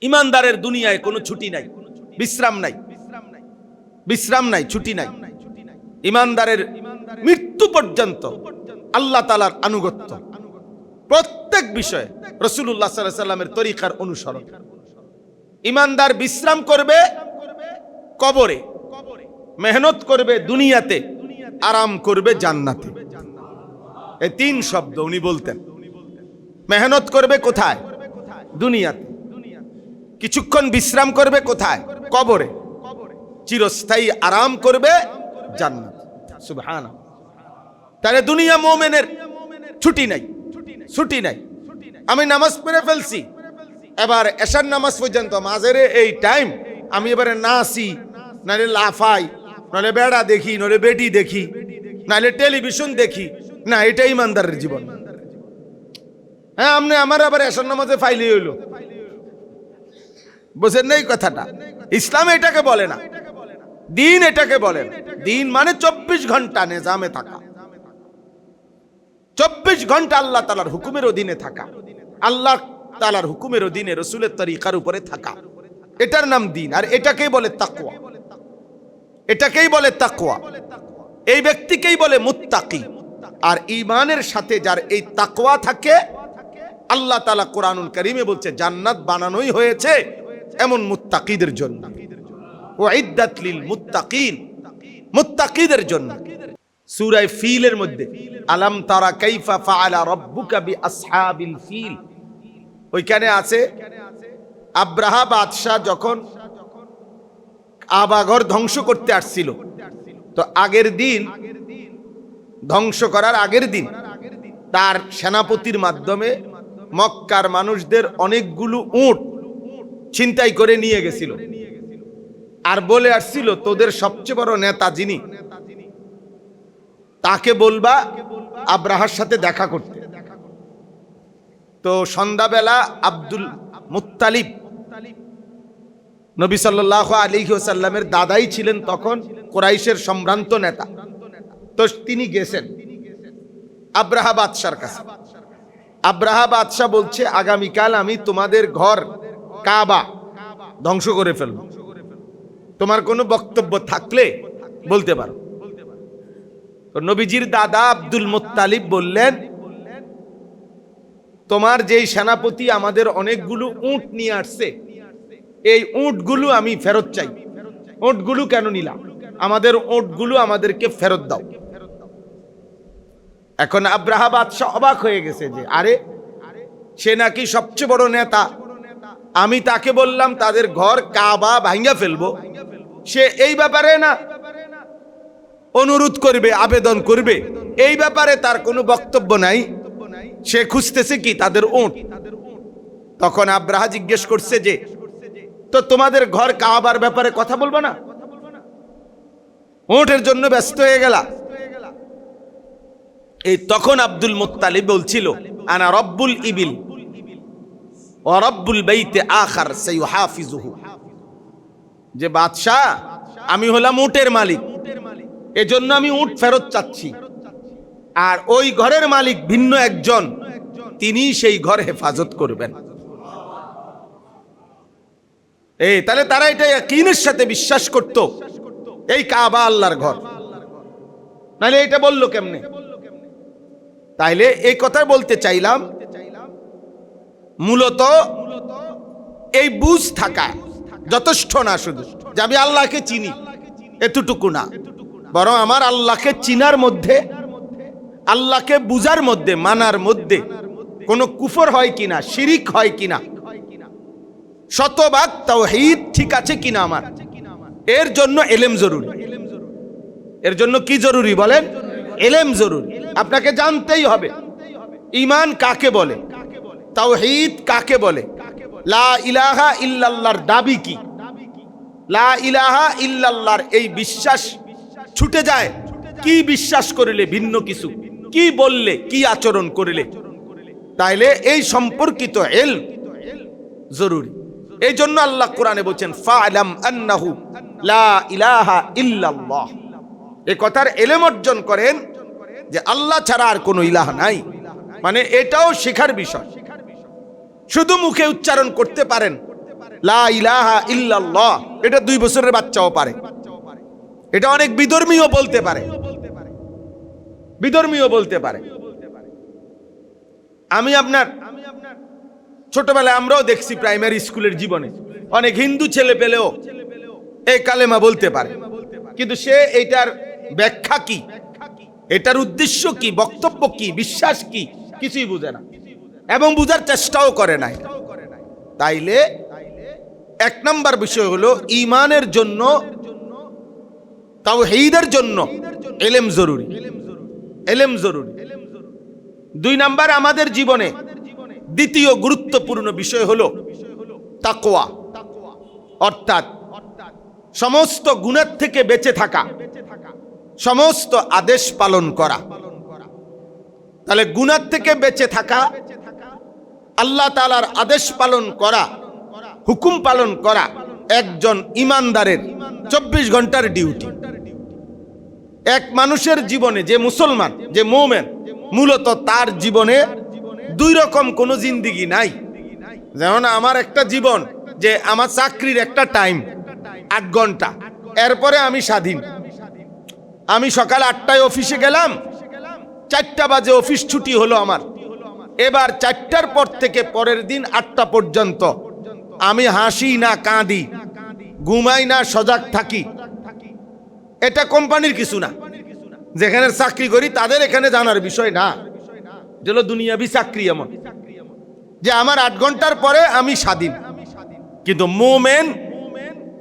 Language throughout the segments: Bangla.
ইমানদারের দুনিয়ায় কোনো ছুটি নাই, বিশ্রাম নাই, বিশ্রাম নাই, ছুটি নাই। ইমানদারের মৃত্যু পর্যন্ত আল্লাহ তাআলার আনুগত্য, প্রত্যেক বিষয়ে রাসূলুল্লাহ সাল্লাল্লাহু আলাইহি ওয়াসাল্লামের তরিকার অনুসরণ। ইমানদার বিশ্রাম করবে কবরে, মেহনত করবে দুনিয়াতে, আরাম করবে জান্নাতে। এই তিন শব্দ উনি বলতেন। মেহনত করবে কোথায়? দুনিয়াতে। কিছুক্ষণ বিশ্রাম করবে কোথায়? কবরে। চিরস্থায়ী আরাম করবে জান্নাত। সুবহানাল্লাহ। তাহলে দুনিয়া মুমিনের ছুটি নাই, ছুটি নাই। আমি নামাজ পড়ে ফেলছি, এবার এশার নামাজ পর্যন্ত মাঝের এই টাইম আমি এবারে নাচি, নাহলে লাফাই, নাহলে বেড়া দেখি, নাহলে বেটি দেখি, নাহলে টেলিভিশন দেখি, না, এটা ইমানদারের জীবন। হ্যাঁ, আপনি আমার আবার এশার নামাজে ফাইলি হইল, বুঝেন না এই কথাটা? ইসলাম এটাকে বলে না, দিন এটাকে বলে না। দিন মানে 24 ঘন্টা নিজামে থাকা, 24 ঘন্টা আল্লাহ তাআলার হুকুমের অধীনে থাকা, আল্লাহ তাআলার হুকুমের অধীনে রাসূলের তরিকার উপরে থাকা, এটার নাম দিন। আর এটাকেই বলে তাকওয়া, এটাকেই বলে তাকওয়া। এই ব্যক্তিকেই বলে মুত্তাকি। আর ঈমানের সাথে যার এই তাকওয়া থাকে, আল্লাহ তাআলা কোরআনুল কারীমে বলছে জান্নাত বানানোই হয়েছে এমন মুত্তাকিদের জন্য। উইদ্দাত লিল মুত্তাকিন, মুত্তাকিদের জন্য। সূরা ফিলের মধ্যে আলাম তারা কাইফা ফাআলা রাব্বুকা বিআসহাবিল ফিল, ওইখানে আছে আব্রাহা বাদশাহ যখন কাবাঘর ধ্বংস করতে আসছিল, তো আগের দিন, ধ্বংস করার আগের দিন তার সেনাপতির মাধ্যমে মক্কার মানুষদের অনেকগুলো উট ছিনতাই করে নিয়ে গেছিল। আর বলে আসছিল তোদের সবচেয়ে বড় নেতা যিনি, তাকে বলবা আব্রাহার সাথে দেখা করতে। তো সন্ধ্যাবেলা আব্দুল মুত্তালিব, নবী সাল্লাল্লাহু আলাইহি ওয়াসাল্লামের দাদাই ছিলেন তখন, কুরাইশের সম্ভ্রান্ত নেতা। তো তিনি গেছেন আব্রাহা বাদশার কাছে। আব্রাহা বাদশাহ বলছে আগামীকাল আমি তোমাদের ঘর কাবা ধ্বংস করে ফেলব, তোমার কোনো বক্তব্য থাকলে বলতে পারো। তো নবীজির দাদা আব্দুল মুত্তালিব বললেন, তোমার যেই সেনাপতি আমাদের অনেকগুলো উট নিয়ে আসছে, এই উটগুলো আমি ফেরত চাই। উটগুলো কেন নিলাম? আমাদের উটগুলো আমাদেরকে ফেরত দাও। এখন আব্রাহা বাদশাহ অবাক হয়ে গেছে যে আরে, সে নাকি সবচেয়ে বড় নেতা, আমি তাকে বললাম তাদের ঘর কাবা ভাঙ্গা ফেলবো, সে এই ব্যাপারে না অনুরোধ করবে, আবেদন করবে, এই ব্যাপারে তার কোনো বক্তব্য নাই। সে খুঁজতেছে কি? তাদের উট। তখন আব্রাহা জিজ্ঞেস করছে যে তো তোমাদের ঘর কাবার ব্যাপারে কথা বলবো না? উটের জন্য ব্যস্ত হয়ে গেলা। এই তখন আব্দুল মুত্তালিব বলছিল আনা রব্বুল ইবিল ওয়া রব্বুল বাইতে আখার সাইয়ুহাফিজুহু, যে বাদশা আমি হলাম উটের মালিক, এজন্য আমি উট ফেরত চাচ্ছি, আর ওই ঘরের মালিক ভিন্ন একজন, তিনি সেই ঘর হেফাজত করবেন। তাহলে তারা এটা ইয়াকিনের সাথে বিশ্বাস করত এই কাবা আল্লাহর ঘর, নাহলে এটা বললো কেমনে? তাইলে এই কথা বলতে চাইলাম, মূলত এই বুঝ থাকা যথেষ্ট না শুধু যে আমি আল্লাহকে চিনি, এতটুকু না, বরং আমার আল্লাহকে চিনার মধ্যে, আল্লাহকে বুঝার মধ্যে, মানার মধ্যে কোনো কুফর হয় কিনা, শিরিক হয় কিনা, শতভাগ তাওহীদ ঠিক আছে কিনা আমার, এর জন্য ইলম জরুরি। এর জন্য কি জরুরি বলেন? ইলম জরুরি। আপনাকে জানতেই হবে ঈমান কাকে বলে, তাওহীদ কাকে বলে, লা ইলাহা ইল্লাল্লাহর দাবি কি। লা ইলাহা ইল্লাল্লাহর এই বিশ্বাস ছুটে যায় কি বিশ্বাস করিলে, ভিন্ন কিছু কি বললে, কি আচরণ করিলে, তাইলে এই সম্পর্কিত ইলম জরুরি। এই জন্য আল্লাহ কোরআনে বলছেন ফা'লাম আন্নাহু লা ইলাহা ইল্লাল্লাহ, এই কথার ইলম অর্জন করেন যে আল্লাহ ছাড়া আর কোনো ইলাহ নাই। মানে এটাও শেখার বিষয়। শুধু মুখে উচ্চারণ করতে পারেন লা ইলাহা ইল্লাল্লাহ, এটা 2 বছরের বাচ্চাও পারে। এটা অনেক বিধর্মীও বলতে পারে, বিধর্মীও বলতে পারে। আমি আপনার ছোটবেলায় আমরাও দেখছি প্রাইমারি স্কুলের জীবনে অনেক হিন্দু ছেলে পেলেও এই কালেমা বলতে পারে, কিন্তু সে এটার ব্যাখ্যা কি, এটার উদ্দেশ্য কি, বক্তব্য কি, বিশ্বাস কি, কিছুই বুঝে না এবং বুঝার চেষ্টাও করে না। তাইলে 1 নম্বর বিষয় হলো ঈমানের জন্য, তাওহীদের জন্য ইলম জরুরি, ইলম জরুরি। 2 নম্বর আমাদের জীবনে দ্বিতীয় গুরুত্বপূর্ণ বিষয় হলো তাকওয়া, অর্থাৎ সমস্ত গুনাহ থেকে বেঁচে থাকা, সমস্ত আদেশ পালন করা। তাহলে গুনাহ থেকে বেঁচে থাকা, আল্লাহ তাআলার আদেশ পালন করা, হুকুম পালন করা একজন ঈমানদারের 24 ঘন্টার ডিউটি। এক মানুষের জীবনে, যে মুসলমান, যে মুমিন, মূলত তার জীবনে 2 রকম কোনো জিন্দেগি নাই। যেমন আমার একটা জীবন, যে আমার চাকরির একটা টাইম 8 ঘন্টা, এরপরে আমি স্বাধীন। আমি সকাল 8টায় অফিসে গেলাম, 4টা বাজে অফিস ছুটি হলো আমার। এবার 4টার পর থেকে পরের দিন 8টা পর্যন্ত আমি হাসি না কাঁদি, ঘুমাই না সজাগ থাকি। এটা কোম্পানির কিছু না, যেখানে চাকরি করি তাদের এখানে জানার বিষয় না। যেগুলো দুনিয়াবি চাকরি এমন যে আমার 8 ঘন্টার পরে আমি স্বাধীন। কিন্তু মুমিন,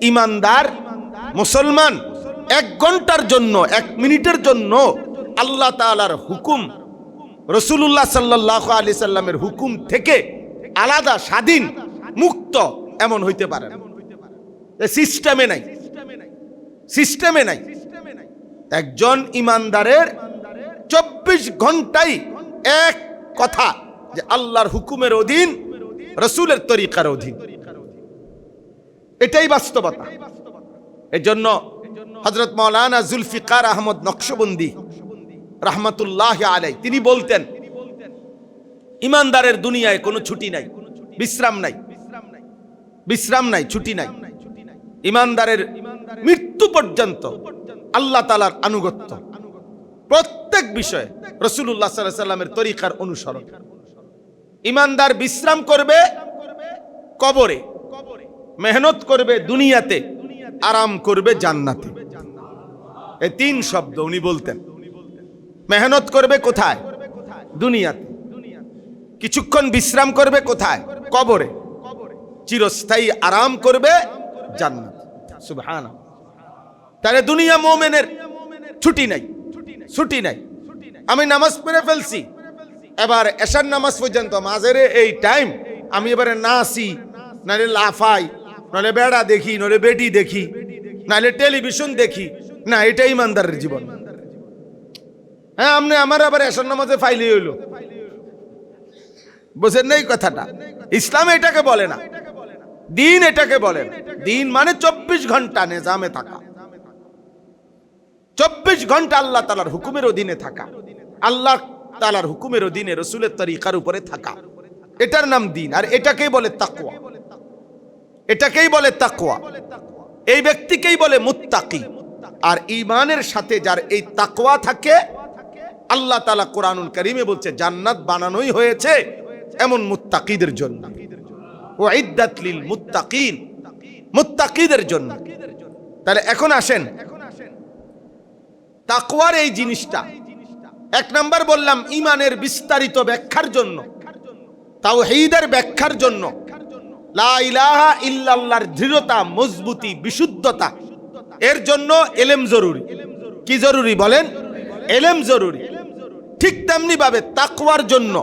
ঈমানদার মুসলমান 1 ঘন্টার জন্য, 1 মিনিটের জন্য আল্লাহ তাআলার হুকুম, রাসূলুল্লাহ সাল্লাল্লাহু আলাইহি সাল্লামের হুকুম থেকে আলাদা, স্বাধীন, মুক্ত এমন হইতে পারে না। সিস্টেমে নাই, সিস্টেমে নাই। একজন ঈমানদারের 24 ঘন্টাই এক কথা, যে আল্লাহর হুকুমের অধীন, রাসূলের তরিকার অধীন। এটাই বাস্তবতা। এজন্য হযরত মাওলানা জুলফিকার আহমদ নকশবন্দি রাহমাতুল্লাহি আলাইহি তিনি বলতেন, ঈমানদারের দুনিয়ায় কোনো ছুটি নাই, বিশ্রাম নাই, বিশ্রাম নাই, ছুটি নাই। ঈমানদারের মৃত্যু পর্যন্ত আল্লাহ তাআলার আনুগত্য, প্রত্যেক বিষয়ে রাসূলুল্লাহ সাল্লাল্লাহু আলাইহি সাল্লামের তরিকার অনুসরণ। ঈমানদার বিশ্রাম করবে কবরে, মেহনত করবে দুনিয়াতে, আরাম করবে জান্নাতে। এই 3 শব্দ উনি বলতেন। মেহনত করবে কোথায়? দুনিয়াতে। কিছুক্ষণ বিশ্রাম করবে কোথায়? কবরে। চিরস্থায়ী আরাম করবে জান্নাতে। সুবহানাল্লাহ। তাহলে দুনিয়া মুমিনের ছুটি নাই, ছুটি নাই। আমি নামাজ পড়ে ফেলছি, এবার এশার নামাজ পর্যন্ত মাঝের এই টাইম আমি এবারে নাচি, নাহলে লাফাই, নাহলে বেড়া দেখি, নাহলে বেটি দেখি, নাহলে টেলিভিশন দেখি না। এটা ঈমানদারের জীবন। হ্যাঁ, আপনি আমার আবার এশার নামাজে ফাইলি হইল, বুঝেন না এই কথাটা? ইসলাম এটাকে বলে না, দিন এটাকে বলে না। দিন মানে 24 ঘন্টা নিজামে থাকা, 24 ঘন্টা আল্লাহ তাআলার হুকুমের অধীনে থাকা, আল্লাহ তাআলার হুকুমের অধীনে রাসূলের তরিকার উপরে থাকা, এটার নাম দিন। আর এটাকেই বলে তাকওয়া, এটাকেই বলে তাকওয়া। এই ব্যক্তিকেই বলে মুত্তাকি। আর ঈমানের সাথে যার এই তাকওয়া থাকে, আল্লাহ তাআলা কোরআনুল কারীমে বলছে জান্নাত বানানোই হয়েছে এমন মুত্তাকিদের জন্য। উইদ্দাত লিল মুত্তাকিন, মুত্তাকিদের জন্য। তাহলে এখন আসেন তাকওয়ার এই জিনিসটা। 1 নাম্বার বললাম ঈমানের বিস্তারিত ব্যাখ্যার জন্য, তাওহীদের ব্যাখ্যার জন্য, লা ইলাহা ইল্লাল্লাহর দৃঢ়তা, মজবুতি, বিশুদ্ধতা, এর জন্য ইলম জরুরি। কি জরুরি বলেন? ইলম জরুরি। ঠিক তেমনি ভাবে তাকওয়ার জন্য,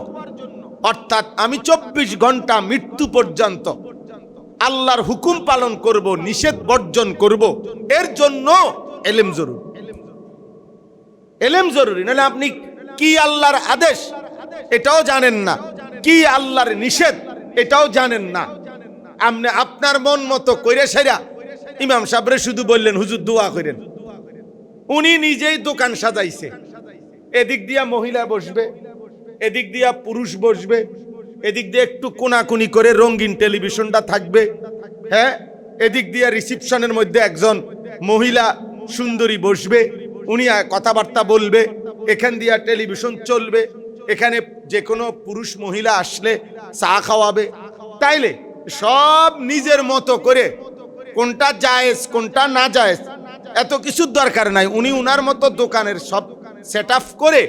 অর্থাৎ আমি 24 ঘন্টা মৃত্যু পর্যন্ত আল্লাহর হুকুম পালন করব, নিষেধ বর্জন করব, এর জন্য ইলম জরুরি। ইলম জরুরি, নাহলে আপনি কি আল্লাহর আদেশ এটাও জানেন না, কি আল্লাহর নিষেধ এটাও জানেন না। আপনি আপনার মন মতো কইরা সেরা ইমাম সাহেবরে শুধু বললেন হুজুর দোয়া করেন। উনি নিজেই দোকান সাজাইছে, এদিক দিয়া মহিলা বসবে, এদিক দিয়া পুরুষ বসবে, এদিক দিয়ে একটু কোনাকুনি করে রঙিন টেলিভিশনটা থাকবে, হ্যাঁ, এদিক দিয়ে রিসিপশনের মধ্যে একজন মহিলা সুন্দরী বসবে, উনি কথাবার্তা বলবে, এখান দিয়ে টেলিভিশন চলবে, এখানে যে কোনো পুরুষ মহিলা আসলে চা খাওয়াবে। তাইলে সব নিজের মতো করে, কোনটা জায়েজ কোনটা না জায়েজ এত কিছুর দরকার নাই। উনি উনার মতো দোকানের সব সেট আপ করে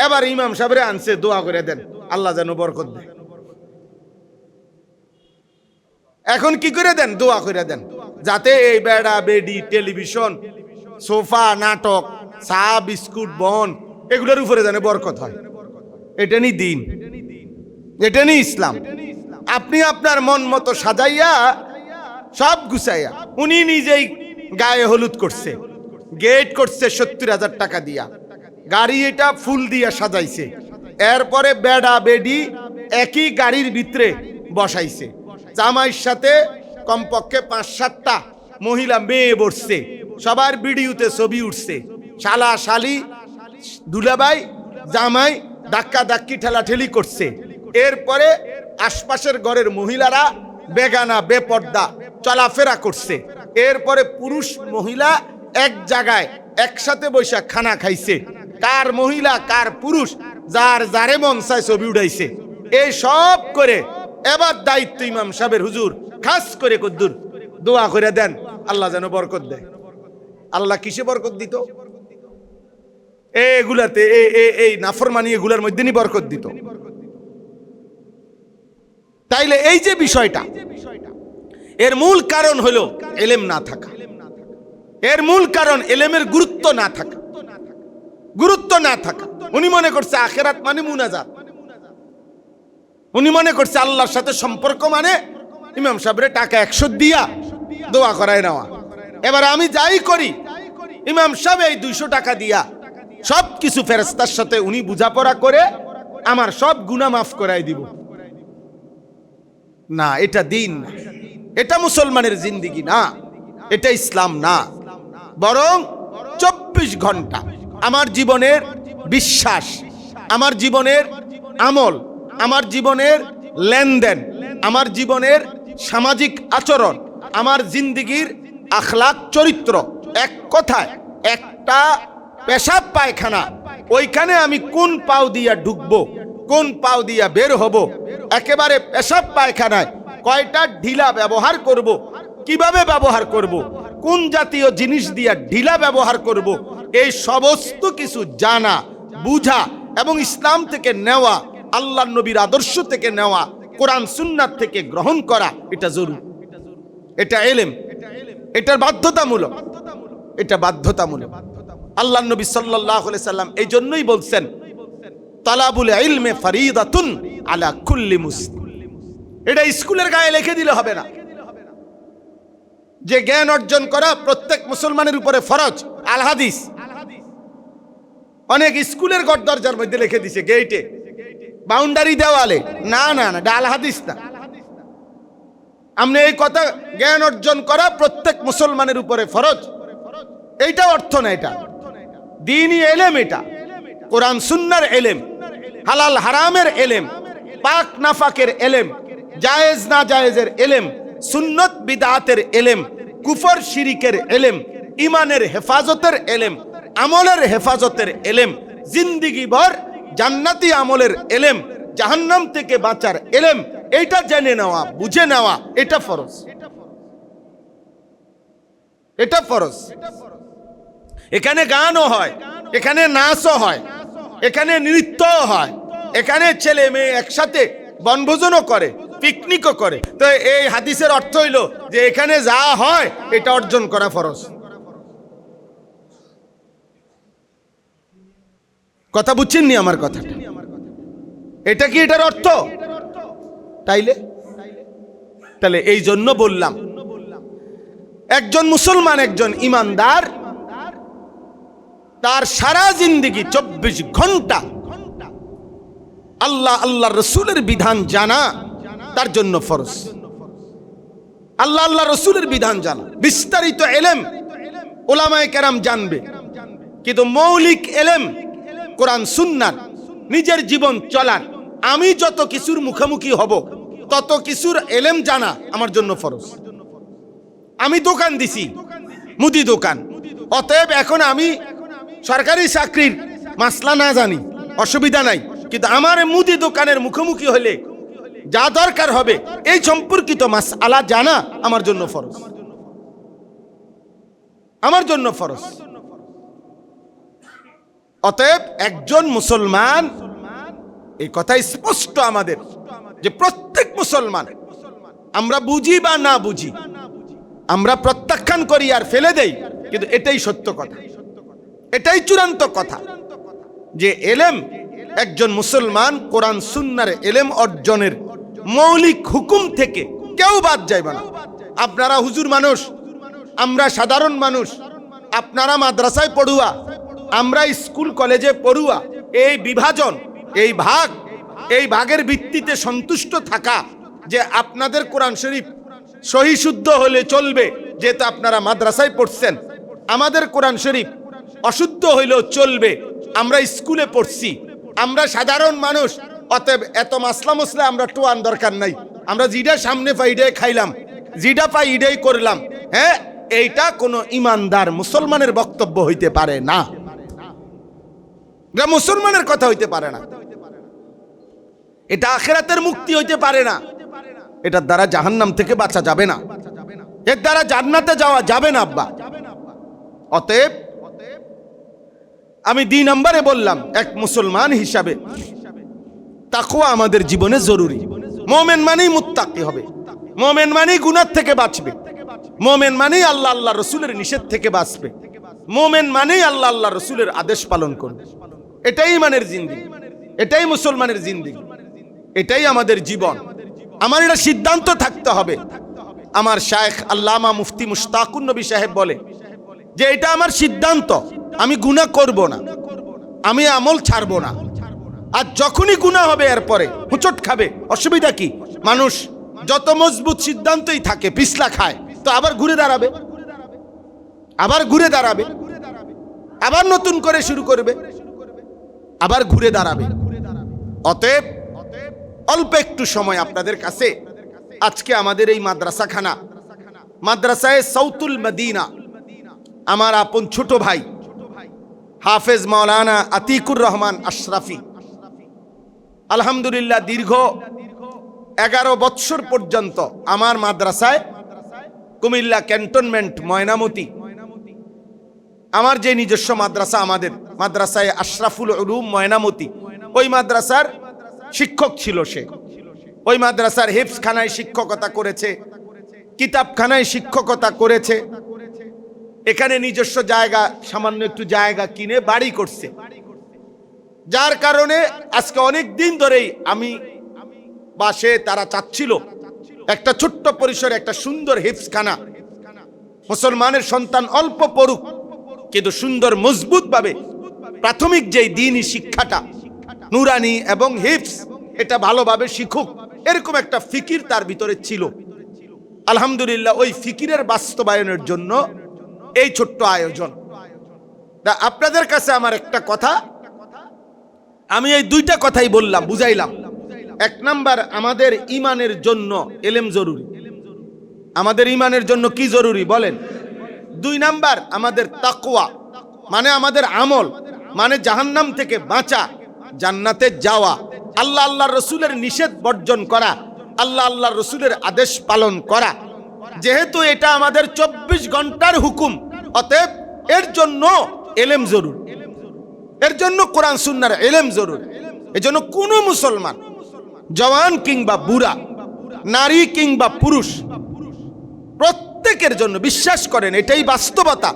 এবার ইমাম সাহেবরে আনছে, দোয়া করে দেন আল্লাহ যেন বরকত দেয়। এখন কি করে দেন? দোয়া করে দেন যাতে এই বেড়া বেডি টেলিভিশন সোফা নাটক চা বিস্কুট বন এগুলোর উপরে যেন বরকত হয়। এটা নি দিন, এটা নি ইসলাম। আপনি আপনার মন মতো সাজাইয়া সব গুছাইয়া, উনি নিজেই গায়ে হলুদ করছে, গেট করছে 70,000 টাকা দিয়া, গাড়ি এটা ফুল দিয়া সাজাইছে, এরপরে বেড়া বেডি একই গাড়ির ভিতরে বসাইছে, জামাইয়ের সাথে কমপক্ষে 5-7টা মহিলা মেয়ে বসছে, সবার ভিডিওতে ছবি উঠছে, শালা শালি দুলাভাই জামাই ধাক্কা ধাক্কি ঠেলাঠেলি করছে। এরপরে আশপাশের ঘরের মহিলারা বেগানা বেপর্দা চলাফেরা করছে। এরপরে পুরুষ মহিলা এক জায়গায় একসাথে বসে খানা খাইছে, কার মহিলা কার পুরুষ যার যারে মন চায় ছবি উঠাইছে। এই সব করে এবার দায়িত্ব ইমাম সাহেবের, হুজুর খাস করে কদ্দুর দোয়া করে দেন আল্লাহ যেন বরকত দেয়। আল্লাহ কিসে বরকত দিত? এগুলাতে এই নাফরমানি এগুলার মধ্যে নি বরকত দিত। তাইলে এই যে বিষয়টা, এর মূল কারণ হলো এলেম না থাকা। এর মূল কারণ এলেমের গুরুত্ব না থাকা, গুরুত্ব না থাকা। উনি মনে করছে আখিরাত মানে মুনাজাত, উনি মনে করছে আল্লাহর সাথে সম্পর্ক মানে ইমাম সাহেবের টাকা 100 দিয়া দোয়া করায় নেওয়া। এবার আমি যাই করি, ইমাম সাহেব এই 200 টাকা দিয়া সব কিছু ফেরেশতার সাথে উনি বুঝাপড়া করে আমার সব গুনাহ মাফ করাই দিব। না, এটা দিন না, এটা মুসলমানের জিন্দেগি না, এটা ইসলাম না। বরং 24 ঘন্টা আমার জীবনের বিশ্বাস, আমার জীবনের আমল, আমার জীবনের লেনদেন, আমার জীবনের সামাজিক আচরণ, আমার জিন্দেগির আখলাক চরিত্র, এক কথায় একটা পেশাব পায়খানা, ওইখানে আমি কোন পাও দিয়া ঢুকবো কোন পাও দিয়া বের হব, একেবারে পেশাব পায়খানায় কয়টা ঢিলা ব্যবহার করব, কিভাবে ব্যবহার করব, কোন জাতীয় জিনিস দিয়া ঢিলা ব্যবহার করব, এই সমস্ত কিছু জানা বুঝা এবং ইসলাম থেকে নেওয়া, আল্লাহর নবীর আদর্শ থেকে নেওয়া, কোরআন সুন্নাত থেকে গ্রহণ করা, এটা জরুরি, এটা এলেম, এটা বাধ্যতামূলক, এটা বাধ্যতামূলক। আল্লাহর নবী সাল্লাল্লাহু আলাইহি সাল্লাম এই জন্যই বলছেন তালাবুল ইলমে ফরিদাতুন আলা কুল্লি মুসলিম। এটা স্কুলের গায়ে লিখে দিলে হবে না যে জ্ঞান অর্জন করা প্রত্যেক মুসলমানের উপরে ফরজ। আল হাদিস অনেক স্কুলের ঘর দরজার মধ্যে লিখে দিছে, গেটে, বাউন্ডারি দেওয়ালে। না না না, এটা আল হাদিস না। আপনি এই কথা জ্ঞান অর্জন করা প্রত্যেক মুসলমানের উপরে ফরজ, এইটা অর্থ না। এটা দ্বীনি এলেম, এটা কোরআন সুন্নাহর এলেম, হালাল হারামের এলেম, পাক নাফাকের এলেম, জায়েজ না জায়েজের এলেম, সুন্নত বিদআতের এলেম, কুফর শিরিকের এলেম, ইমানের হেফাজতের এলেম, আমলের হেফাজতের এলেম, জিন্দেগি ভর জান্নাতি আমলের এলেম, জাহান্নাম থেকে বাঁচার এলেম, এইটা জেনে নেওয়া বুঝে নেওয়া, এটা ফরজ, এটা ফরজ। এখানে গানও হয়, এখানে নাচও হয়, এখানে নৃত্যও হয়, এখানে ছেলে মেয়ে একসাথে বনভোজনও করে, পিকনিকও করে। তো এই হাদিসের অর্থ হইল যে এখানে যা হয় এটা অর্জন করা ফরজ। কথা বুঝছেন নি আমার কথাটা? এটা কি এটার অর্থ? তাইলে এই জন্য বললাম একজন মুসলমান, একজন ইমানদার, তার সারা জিন্দেগি 24 ঘন্টা আল্লাহ রসুলের বিধান জানা তার জন্য ফরজ। আল্লাহ রসুলের বিধান জানা, বিস্তারিত এলেম উলামায়ে কেরাম জানবে, কিন্তু মৌলিক এলেম কোরআন সুন্নাহ নিজের জীবন চলার, আমি যত কিছুর মুখোমুখি হব তত কিছুর এলেম জানা আমার জন্য ফরজ। আমি দোকান দিছি, মুদি দোকান, অতএব এখন আমি সরকারি চাকরির মাসলা না জানি, অসুবিধা নাই, কিন্তু আমার মুদি দোকানের মুখোমুখি হলে যা দরকার হবে এই সম্পর্কিত মাসআলা জানা আমার জন্য ফরজ, আমার জন্য ফরজ। অতএব একজন মুসলমান, এই কথা স্পষ্ট আমাদের যে প্রত্যেক মুসলমান, আমরা বুঝি বা না বুঝি, আমরা প্রত্যাখ্যান করি আর ফেলে দেই, কিন্তু এটাই সত্য কথা, এটাই চূড়ান্ত কথা যে এলেম, একজন মুসলমান কোরআন সুন্নাহর এলেম অর্জনের মৌলিক হুকুম থেকে কেউ বাদ যাইবে না। আপনারা হুজুর মানুষ, আমরা সাধারণ মানুষ, আপনারা মাদ্রাসায় পড়ুয়া, আমরা স্কুল কলেজে পড়ুয়া, এই বিভাজন, এই ভাগের ভিত্তিতে সন্তুষ্ট থাকা যে আপনাদের কোরআন শরীফ সহি শুদ্ধ হলে চলবে, যেহেতু আপনারা মাদ্রাসায় পড়ছেন, আমাদের কোরআন শরীফ অশুদ্ধ হইলেও চলবে, আমরা স্কুলে পড়ছি, আমরা সাধারণ মানুষ, অতএব এত মাসলা মসলা আমরা টোয়ান দরকার নাই, আমরা যেটা সামনে পাই এটাই খাইলাম, যেটা পাই এটাই করলাম। হ্যাঁ, এইটা কোনো ইমানদার মুসলমানের বক্তব্য হইতে পারে না, এটা মুসলমানের কথা হইতে পারে না, এটা আখিরাতের মুক্তি হইতে পারে না, এটার দ্বারা জাহান্নাম থেকে বাঁচা যাবে না, এর দ্বারা জান্নাতে যাওয়া যাবে না আব্বা। অতএব আমি 2 নম্বরে বললাম, এক মুসলমান হিসাবে তাকওয়া আমাদের জীবনে জরুরি। মুমিন মানেই মুত্তাকি হবে, মুমিন মানেই গুনাহ থেকে বাঁচবে, মুমিন মানেই আল্লাহ রাসূলের নিষেধ থেকে বাঁচবে, মুমিন মানেই আল্লাহ রাসূলের আদেশ পালন করবে। এটাই ইমানের জিন্দেগি, এটাই মুসলমানের জিন্দেগি, এটাই আমাদের জীবন। আমার এটা সিদ্ধান্ত থাকতে হবে। আমার শায়েখ আল্লামা মুফতি মুশতাকুন নবী সাহেব বলে যে এটা আমার সিদ্ধান্ত, আমি গুনাহ করব না, আমি আমল ছাড়বো না, আর যখনই গুনাহ হবে এরপরে হুচট খাবে, অসুবিধা কি? মানুষ যত মজবুত সিদ্ধান্তই থাকে পিছলা খায়, তো আবার ঘুরে দাঁড়াবে, আবার ঘুরে দাঁড়াবে, আবার নতুন করে শুরু করবে, আবার ঘুরে দাঁড়াবে। অতএব অল্প একটু সময় আপনাদের কাছে আজকে আমাদের এই মাদ্রাসাখানা, মাদ্রাসায়ে সাউতুল মদিনা, আমার আপন ছোট ভাই হাফেজ মাওলানা আতিকুর রহমান আশরাফি, আলহামদুলিল্লাহ দীর্ঘ 11 বৎসর পর্যন্ত আমার মাদ্রাসায়, কুমিল্লা ক্যান্টনমেন্ট ময়নামতি, আমার যে নিজস্ব মাদ্রাসা, আমাদের মাদ্রাসায় আশরাফুল উলুম ময়নামতি, ওই মাদ্রাসার শিক্ষক ছিল সে। ওই মাদ্রাসার হিফজখানায় শিক্ষকতা করেছে, কিতাবখানায় শিক্ষকতা করেছে, এখানে নিজস্ব জায়গা, সামান্য একটু জায়গা কিনে বাড়ি করছে, যার কারণে আজকে অনেক দিন ধরেই আমি বাসে তারা চাচ্ছিল একটা ছোট্ট পরিসরে একটা সুন্দর হিফজখানা, মুসলমানের সন্তান অল্প পড়ুক কিন্তু সুন্দর মজবুত ভাবে প্রাথমিক যেই দ্বীনি শিক্ষাটা নুরানি এবং হিফজ, এটা ভালোভাবে শিখুক, এরকম একটা ফিকির তার ভিতরে ছিল। আলহামদুলিল্লাহ ওই ফিকিরের বাস্তবায়নের জন্য এই ছোট্ট আয়োজন। আপনাদের কাছে আমার একটা কথা, আমি এই 2টা কথাই বললাম, বুঝাইলাম। 1 নাম্বার, আমাদের ইমানের জন্য এলেম জরুরি। আমাদের ইমানের জন্য কি জরুরি বলেন? 2 নাম্বার, আমাদের তাকওয়া, মানে আমাদের আমল, মানে জাহান্নাম থেকে বাঁচা, জান্নাতে যাওয়া, আল্লাহর রাসূলের নিষেধ বর্জন করা, আল্লাহর রাসূলের আদেশ পালন করা। যেহেতু এটা আমাদের 24 ঘন্টার হুকুম, অতএব এর জন্য এলেম জরুরি, এর জন্য কোরআন সুন্নাহর এলেম জরুরি। এজন্য কোনো মুসলমান, জওয়ান কিংবা বুড়া, নারী কিংবা পুরুষ, প্রত্যেকের জন্য, বিশ্বাস করেন এটাই বাস্তবতা,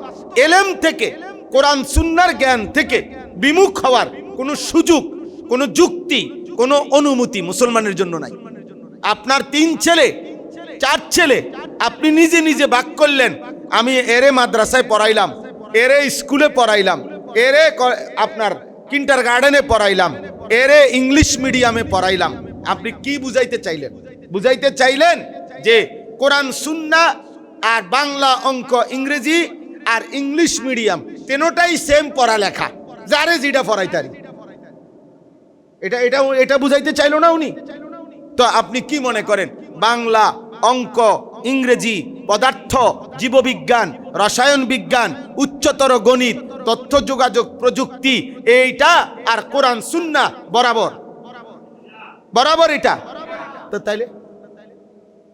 এলেম থেকে, কোরআন সুন্নাহর জ্ঞান থেকে বিমুখ হওয়ার কোনো সুযোগ, কোনো যুক্তি, কোনো অনুমতি মুসলমানের জন্য নাই। আপনার 3 ছেলে 4 ছেলে, আপনি নিজে নিজে ভাগ করলেন, আমি এরে মাদ্রাসায় পড়াইলাম, এরে স্কুলে পড়াইলাম, এরে আপনার কিন্ডারগার্টেনে পড়াইলাম, এরে ইংলিশ মিডিয়ামে পড়াইলাম। আপনি কি বুঝাইতে চাইলেন? বুঝাইতে চাইলেন যে কোরআন সুন্নাহ আর বাংলা, অঙ্ক, ইংরেজি আর ইংলিশ মিডিয়াম তিনটাই সেম পড়ালেখা, যারে যেটা পড়াইতারি, এটা বুঝাইতে চাইলো না উনি। তো আপনি কি মনে করেন বাংলা, অঙ্ক, ইংরেজি, পদার্থ, জীববিজ্ঞান, রসায়ন বিজ্ঞান, উচ্চতর গণিত, তথ্য যোগাযোগ প্রযুক্তি, এইটা আর কোরআন সুন্নাহ বরাবর বরাবর। এটা তো তাইলে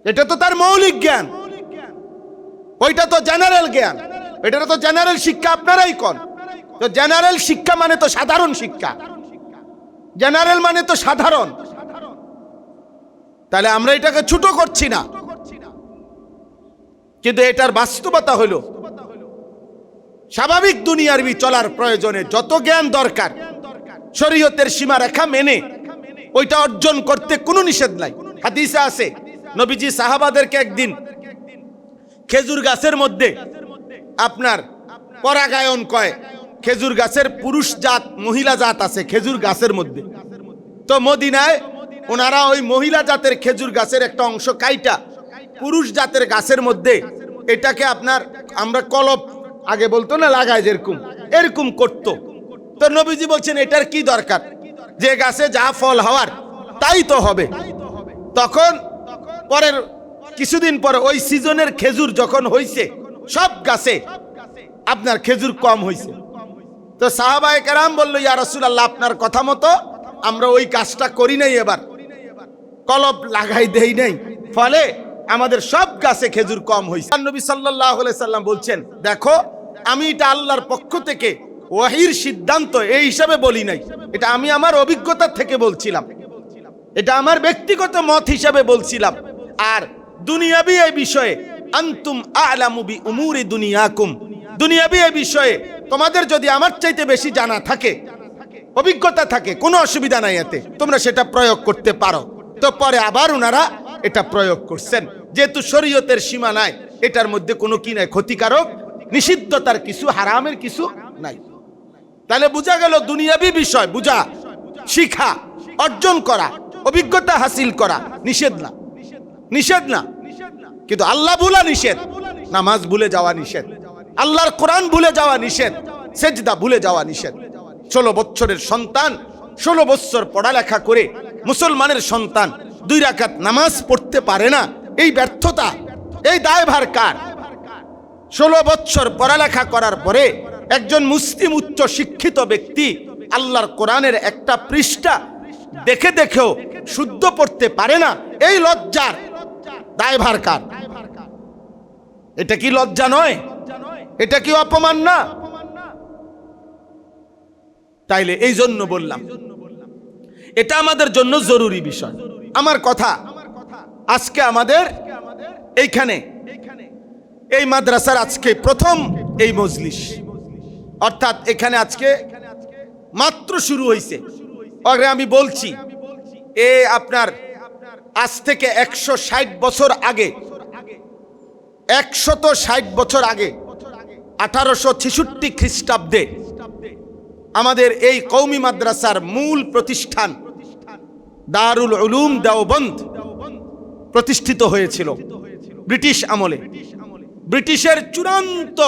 এটা তো তার মৌলিক জ্ঞান, ওইটা তো জেনারেল জ্ঞান, এটা তো জেনারেল শিক্ষা। আপনারাই কোন তো জেনারেল শিক্ষা মানে তো সাধারণ শিক্ষা, জেনারেল মানে তো সাধারণ। তাহলে আমরা এটাকে ছোট করছি না, কিন্তু এটার বাস্তবতা হলো স্বাভাবিক দুনিয়ারবি চলার প্রয়োজনে যত জ্ঞান দরকার শরীয়তের সীমারেখা মেনে ওইটা অর্জন করতে কোনো নিষেধ নাই। হাদিসে আছে নবীজি সাহাবাদেরকে একদিন খেজুর গাছের মধ্যে আপনার পরাগায়ন কয়, খেজুর গাছের পুরুষ জাত মহিলা জাত আছে খেজুর গাছের মধ্যে। তো মদিনায় ওনারা ওই মহিলা জাতের খেজুর গাছের একটা অংশ কাইটা পুরুষ জাতের গাছের মধ্যে এটাকে আপনার আমরা কলপ আগে বলতো না লাগায়, যেরকম এরকম করত। তো নবীজি বলছেন এটার কি দরকার, যে গাছে যা ফল হওয়ার তাই তো হবে। তখন পরের কিছুদিন পরে ওই সিজনের খেজুর যখন হইছে সব গাছে আপনার খেজুর কম হইছে। তো সাহাবায়ে কেরাম বলল, ইয়া রাসূলুল্লাহ, আপনার কথা মতো আমরা ওই কাজটা করি নাই, এবার কলব লাগাই দেই নাই, ফলে আমাদের সব গাছে খেজুর কম হইছে। নবী সাল্লাল্লাহু আলাইহি সাল্লাম বলছেন, দেখো আমি এটা আল্লাহর পক্ষ থেকে ওয়াহির সিদ্ধান্ত এই হিসাবে বলি নাই, এটা আমি আমার অভিজ্ঞতা থেকে বলছিলাম, এটা আমার ব্যক্তিগত মত হিসাবে বলছিলাম। আর দুনিয়াবি এই বিষয়ে আনতুম আ'লামু বি উমুরি দুনিয়াকুম, দুনিয়াবি এই বিষয়ে তোমাদের যদি আমার চাইতে বেশি জানা থাকে, অভিজ্ঞতা থাকে, কোনো অসুবিধা নাই, এতে তোমরা সেটা প্রয়োগ করতে পারো। তো পরে আবার ওনারা এটা প্রয়োগ করছেন, যেহেতু শরীয়তের সীমা নাই, এটার মধ্যে কোনো কি নাই, ক্ষতিকারক নিষিদ্ধতার কিছু, হারামের কিছু নাই। তাহলে বোঝা গেল দুনিয়াবি বিষয় বুঝা, শিখা, অর্জন করা, অভিজ্ঞতা হাসিল করা নিষেধ না, নিষেধ না। কিন্তু আল্লাহ ভুলা নিষেধ, নামাজ ভুলে যাওয়া নিষেধ, আল্লাহর কোরআন ভুলে যাওয়া নিষেধ, সেজদা ভুলে যাওয়া নিষেধ। 16 বছরের সন্তান 16 বছর পড়ালেখা করে মুসলমানের সন্তান 2 রাকাত নামাজ পড়তে পারে না, এই ব্যর্থতা, এই দায়ভার কার? 16 বছর পড়ালেখা করার পরে একজন মুসলিম উচ্চ শিক্ষিত ব্যক্তি আল্লাহর কোরআনের একটা পৃষ্ঠা দেখে দেখেও শুদ্ধ পড়তে পারে না, এই লজ্জার দায়ভার কার? এটা কি লজ্জা নয়? এটা কি অপমান না? তাইলে এই জন্য বললাম এটা আমাদের জন্য জরুরি বিষয়। আমার কথা, আজকে আমাদের এইখানে এই মাদ্রাসার আজকে প্রথম এই মজলিস, অর্থাৎ এখানে আজকে মাত্র শুরু হয়েছে। আগে আমি বলছি আপনার আজ থেকে 160 বছর আগে, 160 বছর আগে 1866 খ্রিস্টাব্দে আমাদের এই কওমি মাদ্রাসার মূল প্রতিষ্ঠান দারুল উলুম দেওবন্দ প্রতিষ্ঠিত হয়েছিল ব্রিটিশ আমলে। ব্রিটিশের চূড়ান্ত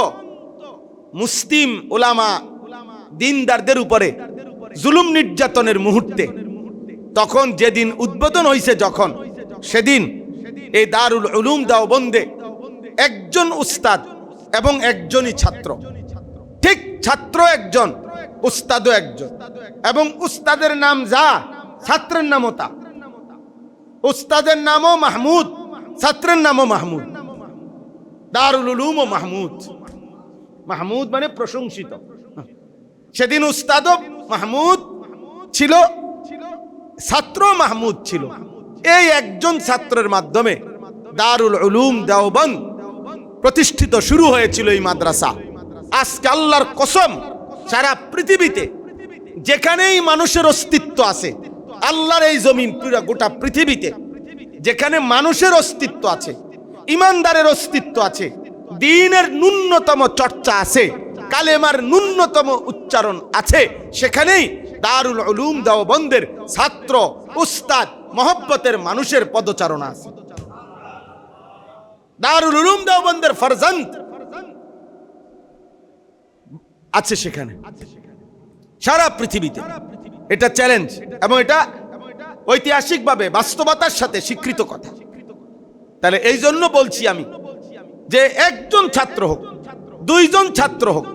মুসলিম উলামা দিনদারদের উপরে জুলুম নির্যাতনের মুহূর্তে, তখন যেদিন উদ্বোধন হয়েছে, যখন সেদিন এই দারুল উলুম দেওবন্দে একজন উস্তাদ এবং একজনই ছাত্র, ঠিক ছাত্র একজন, উস্তাদও একজন, এবং উস্তাদের নাম যা, ছাত্রের নামও তা। উস্তাদের নামও মাহমুদ, ছাত্রের নামও মাহমুদ। দারুল উলুম ও মাহমুদ, মাহমুদ মানে প্রশংসিত। সেদিন উস্তাদও মাহমুদ ছিল, ছাত্র মাহমুদ ছিল। এই একজন ছাত্রের মাধ্যমে দারুল উলুম দেওবন্দ প্রতিষ্ঠিত শুরু হয়েছিল এই মাদ্রাসা। আজকে আল্লাহর কসম, সারা পৃথিবীতে যেখানেই মানুষের অস্তিত্ব আছে, আল্লাহর এই জমিন পুরো গোটা পৃথিবীতে যেখানে মানুষের অস্তিত্ব আছে, ইমানদারের অস্তিত্ব আছে, দ্বীনের ন্যূনতম চর্চা আছে, কালেমার ন্যূনতম উচ্চারণ আছে, সেখানেই দারুল উলুম দেওবন্দের ছাত্র, উস্তাদ, মহব্বতের মানুষের পদচারণা আছে। দারুল উলুম দেওবন্দের ফরজান্দ আছে সেখানে, সারা পৃথিবীতে। এটা চ্যালেঞ্জ এবং এটা ঐতিহাসিকভাবে বাস্তবতার সাথে স্বীকৃত কথা। তাহলে এই জন্য বলছি আমি যে একজন ছাত্র হোক, দুইজন ছাত্র হোক,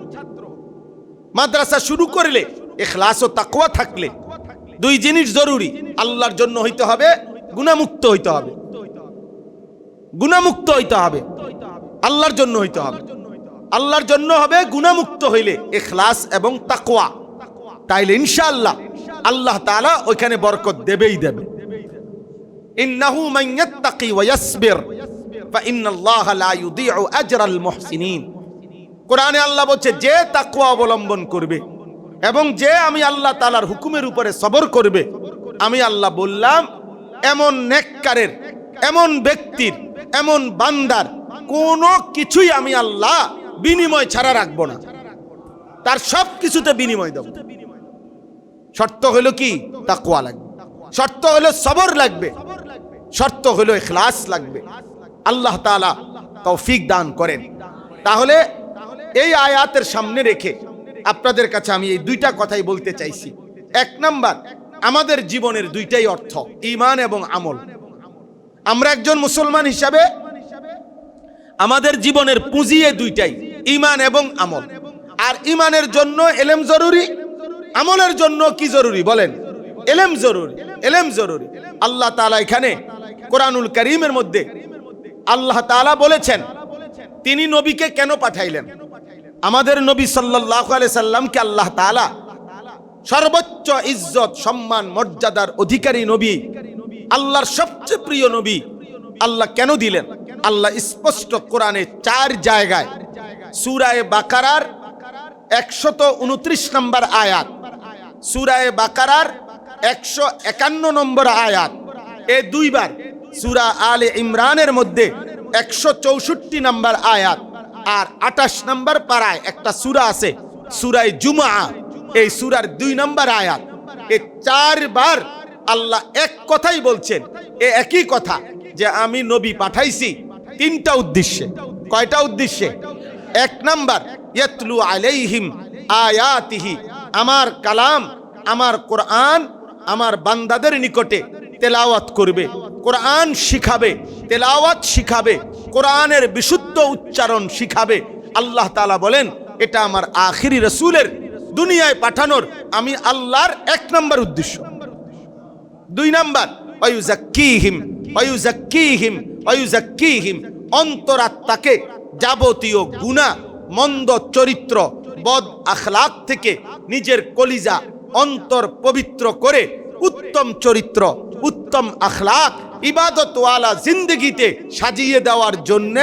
মাদ্রাসা শুরু করলে ইখলাস ও তাকওয়া থাকলে দুই জিনিস জরুরি। আল্লাহর জন্য হইতে হবে, গুনাহমুক্ত হইতে হবে। গুনাহমুক্ত হইতে হবে, আল্লাহর জন্য হইতে হবে। আল্লাহর জন্য হবে গুনাহমুক্ত হইলে ইখলাস এবং তাকওয়া, তাইলে ইনশাআল্লাহ আল্লাহ তাআলা ওইখানে বরকত দেবেই দেবে। ইন্নাহু মান ইয়াত্তাকি ওয়া ইয়াসবির ফাইন্নাল্লাহা লা ইউযীউ আজরাল মুহসিনিন। কোরআনে আল্লাহ বলছে, যে তাকওয়া অবলম্বন করবে এবং যে আমি আল্লাহ তাআলার হুকুমের উপরে সবর করবে, আমি আল্লাহ বললাম এমন নেককারের, এমন ব্যক্তির, এমন বান্দার কোনো কিছুই আমি আল্লাহ বিনিময় ছাড়া রাখবো না, তার সব কিছুতে বিনিময় দেব। শর্ত হলো কি? তাকওয়া লাগবে, শর্ত হলো সবর লাগবে, শর্ত হলো ইখলাস লাগবে। আল্লাহ তাআলা তৌফিক দান করেন। তাহলে এই আয়াতের সামনে রেখে আপনাদের কাছে আমি এই দুইটা কথাই বলতে চাইছি। এক নাম্বার, আমাদের জীবনের দুইটাই অর্থ, ঈমান এবং আমল। আমরা একজন মুসলমান হিসাবে আমাদের জীবনের পুঁজি এই দুইটাই, ঈমান এবং আমল। আর ঈমানের জন্য ইলম জরুরি, আমলের জন্য কি জরুরি বলেন? ইলম জরুরি, ইলম জরুরি। আল্লাহ তাআলা এখানে কোরআনুল কারীমের মধ্যে আল্লাহ তাআলা বলেছেন তিনি নবীকে কেন পাঠাইলেন। আমাদের নবী সাল্লাল্লাহু আলাইহি সাল্লামকে আল্লাহ তাআলা সর্বোচ্চ ইজ্জত, সম্মান, মর্যাদার অধিকারী নবী, আল্লাহর সবচেয়ে প্রিয় নবী আল্লাহ কেন দিলেন? আল্লাহ স্পষ্ট কোরআনে 4 জায়গায়, সূরা বাকারার 129 নম্বর আয়াত, সূরা বাকারার 151 নম্বর আয়াত, এই দুইবার সূরা আলে ইমরানের মধ্যে 164 নম্বর আয়াত, আর 28 নম্বর পারায় একটা সূরা আছে সূরা জুমআ, এই সূরার 2 নম্বর আয়াত। এই 4 বার আল্লাহ এক কথাই বলছেন, এই একই কথা যে আমি নবী পাঠাইছি 3টা উদ্দেশ্যে। কয়টা উদ্দেশ্যে? এক নাম্বার, ইয়াতলু আলাইহিম আয়াতিহি, আমার কালাম, আমার কোরআন আমার বান্দাদের নিকটে তেলাওয়াত করবে, কোরআন শিখাবে, তেলাওয়াত শিখাবে, কোরআনের বিশুদ্ধ উচ্চারণ শিখাবে। আল্লাহ তাআলা বলেন এটা আমার আখিরি রাসূলের দুনিয়ায় পাঠানোর আমি আল্লাহর 1 নম্বর উদ্দেশ্য। 2 নাম্বার, ওয়ায়ুযাক্কিহিম ওয়ায়ুযাক্কিহিম ওয়ায়ুযাক্কিহিম, অন্তরাত্মাকে যাবতীয় গুনাহ, মন্দ চরিত্র, বদ আখলাক থেকে নিজের কলিজা, অন্তর পবিত্র করে উত্তম চরিত্র, উত্তম আখলাক, ইবাদতওয়ালা জিন্দেগিতে সাজিয়ে দেওয়ার জন্য